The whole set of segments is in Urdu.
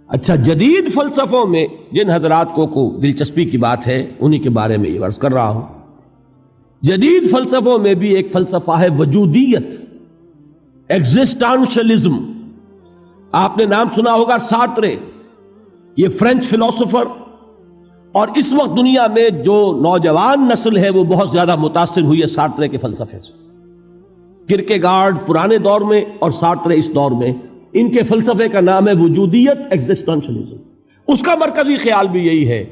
اچھا، جدید فلسفوں میں جن حضرات کو دلچسپی کی بات ہے انہی کے بارے میں یہ عرض کر رہا ہوں. جدید فلسفوں میں بھی ایک فلسفہ ہے وجودیت، ایگزسٹانشلزم. آپ نے نام سنا ہوگا سارترے، یہ فرینچ فلسفر، اور اس وقت دنیا میں جو نوجوان نسل ہے وہ بہت زیادہ متاثر ہوئی ہے سارترے کے فلسفے سے. کرکیگارڈ پرانے دور میں اور سارترے اس دور میں، ان کے فلسفے کا نام ہے وجودیت، ایگزسٹانشلزم. اس کا مرکزی خیال بھی یہی ہے،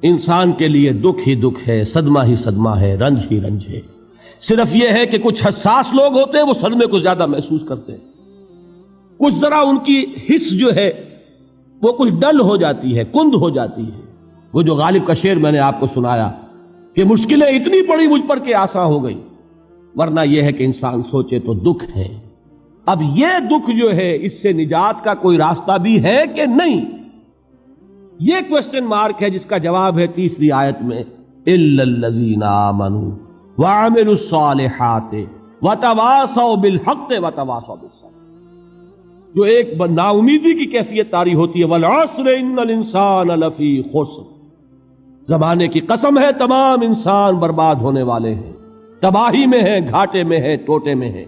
انسان کے لیے دکھ ہی دکھ ہے، صدمہ ہی صدمہ ہے، رنج ہی رنج ہے. صرف یہ ہے کہ کچھ حساس لوگ ہوتے ہیں وہ صدمے کو زیادہ محسوس کرتے ہیں، کچھ ذرا ان کی حس جو ہے وہ کچھ ڈل ہو جاتی ہے، کند ہو جاتی ہے. وہ جو غالب کا شعر میں نے آپ کو سنایا کہ مشکلیں اتنی پڑی مجھ پر کہ آساں ہو گئی، ورنہ یہ ہے کہ انسان سوچے تو دکھ ہے. اب یہ دکھ جو ہے اس سے نجات کا کوئی راستہ بھی ہے کہ نہیں، یہ کوسچن مارک ہے، جس کا جواب ہے تیسری آیت میں اِلَّا الَّذِينَ آمَنُوا وَعَمِلُوا الصَّالِحَاتِ وَتَوَاصَوْا بِالْحَقِّ وَتَوَاصَوْا بِالصَّبْرِ. جو ایک نا امیدی کی کیفیت طاری ہوتی ہے، وَالْعَصْرِ إِنَّ الْإِنسَانَ لَفِي خُسْرٍ، زمانے کی قسم ہے تمام انسان برباد ہونے والے ہیں، تباہی میں ہیں، گھاٹے میں ہیں، ٹوٹے میں ہیں.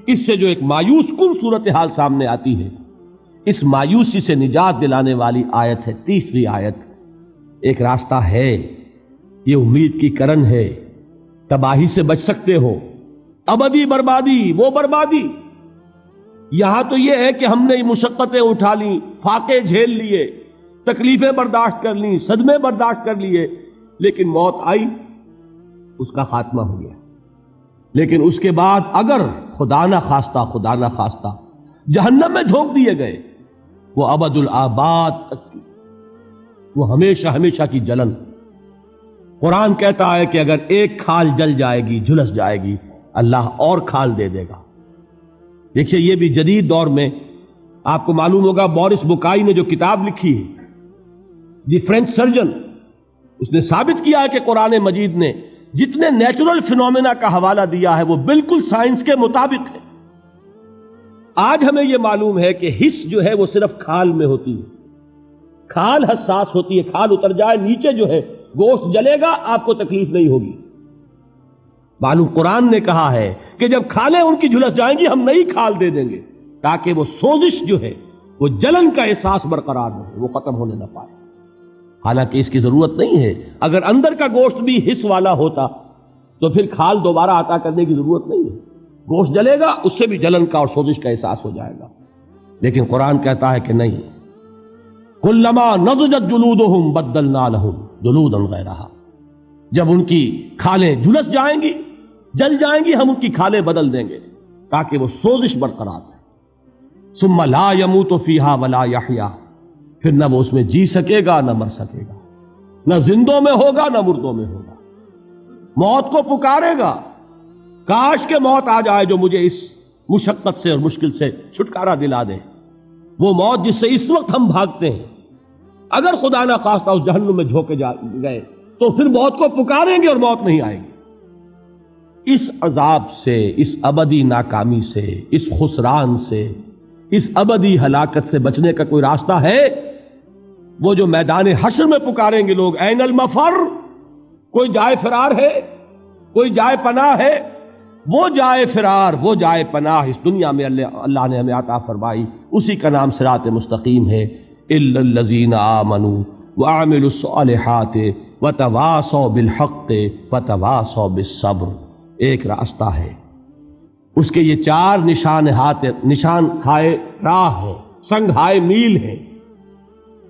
اس سے جو ایک مایوس کن صورتحال سامنے آتی ہے، اس مایوسی سے نجات دلانے والی آیت ہے تیسری آیت. ایک راستہ ہے، یہ امید کی کرن ہے، تباہی سے بچ سکتے ہو. ابدی بربادی، وہ بربادی یہاں تو یہ ہے کہ ہم نے مشقتیں اٹھا لیں، فاقے جھیل لیے، تکلیفیں برداشت کر لیں، صدمے برداشت کر لیے، لیکن موت آئی، اس کا خاتمہ ہو گیا. لیکن اس کے بعد اگر خدا نہ خواستہ جہنم میں جھونک دیے گئے، وہ ابد الآباد تک کی، وہ ہمیشہ ہمیشہ کی جلن. قرآن کہتا ہے کہ اگر ایک کھال جل جائے گی، جھلس جائے گی، اللہ اور کھال دے دے گا. دیکھیے یہ بھی جدید دور میں آپ کو معلوم ہوگا، بورس بکائی نے جو کتاب لکھی ہے دی فرینچ سرجن، اس نے ثابت کیا ہے کہ قرآن مجید نے جتنے نیچرل فینومینا کا حوالہ دیا ہے وہ بالکل سائنس کے مطابق ہے. آج ہمیں یہ معلوم ہے کہ حس جو ہے وہ صرف کھال میں ہوتی ہے، کھال حساس ہوتی ہے، کھال اتر جائے نیچے جو ہے گوشت جلے گا، آپ کو تکلیف نہیں ہوگی. معلوم قرآن نے کہا ہے کہ جب کھالیں ان کی جھلس جائیں گی ہم نئی کھال دے دیں گے، تاکہ وہ سوزش جو ہے، وہ جلن کا احساس برقرار رہے، وہ ختم ہونے نہ پائے. حالانکہ اس کی ضرورت نہیں ہے. اگر اندر کا گوشت بھی حس والا ہوتا تو پھر کھال دوبارہ عطا کرنے کی ضرورت نہیں ہے. گوشت جلے گا، اس سے بھی جلن کا اور سوزش کا احساس ہو جائے گا. لیکن قرآن کہتا ہے کہ نہیں، کلما نضجت جلودہم بدلنا لہم جلودا غیرہا، جب ان کی کھالیں جھلس جائیں گی، جل جائیں گی، ہم ان کی کھالیں بدل دیں گے تاکہ وہ سوزش برقرار رہے. ثم لا يموت فیہا ولا یحیا، پھر نہ وہ اس میں جی سکے گا نہ مر سکے گا، نہ زندوں میں ہوگا نہ مردوں میں ہوگا. موت کو پکارے گا، کاش کہ موت آ جائے جو مجھے اس مشقت سے اور مشکل سے چھٹکارا دلا دے. وہ موت جس سے اس وقت ہم بھاگتے ہیں، اگر خدا نہ خواستہ اس جہنم میں جھونکے گئے تو پھر موت کو پکاریں گے اور موت نہیں آئے گی. اس عذاب سے، اس ابدی ناکامی سے، اس خسران سے، اس ابدی ہلاکت سے بچنے کا کوئی راستہ ہے؟ وہ جو میدان حشر میں پکاریں گے لوگ، این المفر، کوئی جائے فرار ہے، کوئی جائے پناہ ہے؟ وہ جائے فرار، وہ جائے پناہ اس دنیا میں اللہ نے ہمیں عطا فرمائی، اسی کا نام صراط مستقیم ہے. الا الذین آمنوا وعملوا الصالحات وتواصوا بالحق وتواصوا بالصبر. ایک راستہ ہے، اس کے یہ چار نشان ہائے راہ ہے، سنگ ہائے میل ہے.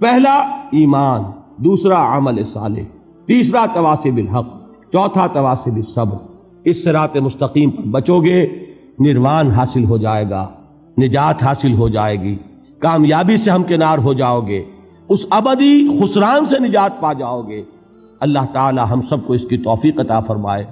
پہلا ایمان، دوسرا عمل صالح، تیسرا تواصی بالحق، چوتھا تواصی بالصبر. اس صراط مستقیم پر بچو گے، نروان حاصل ہو جائے گا، نجات حاصل ہو جائے گی، کامیابی سے ہمکنار ہو جاؤ گے، اس ابدی خسران سے نجات پا جاؤ گے. اللہ تعالی ہم سب کو اس کی توفیق عطا فرمائے.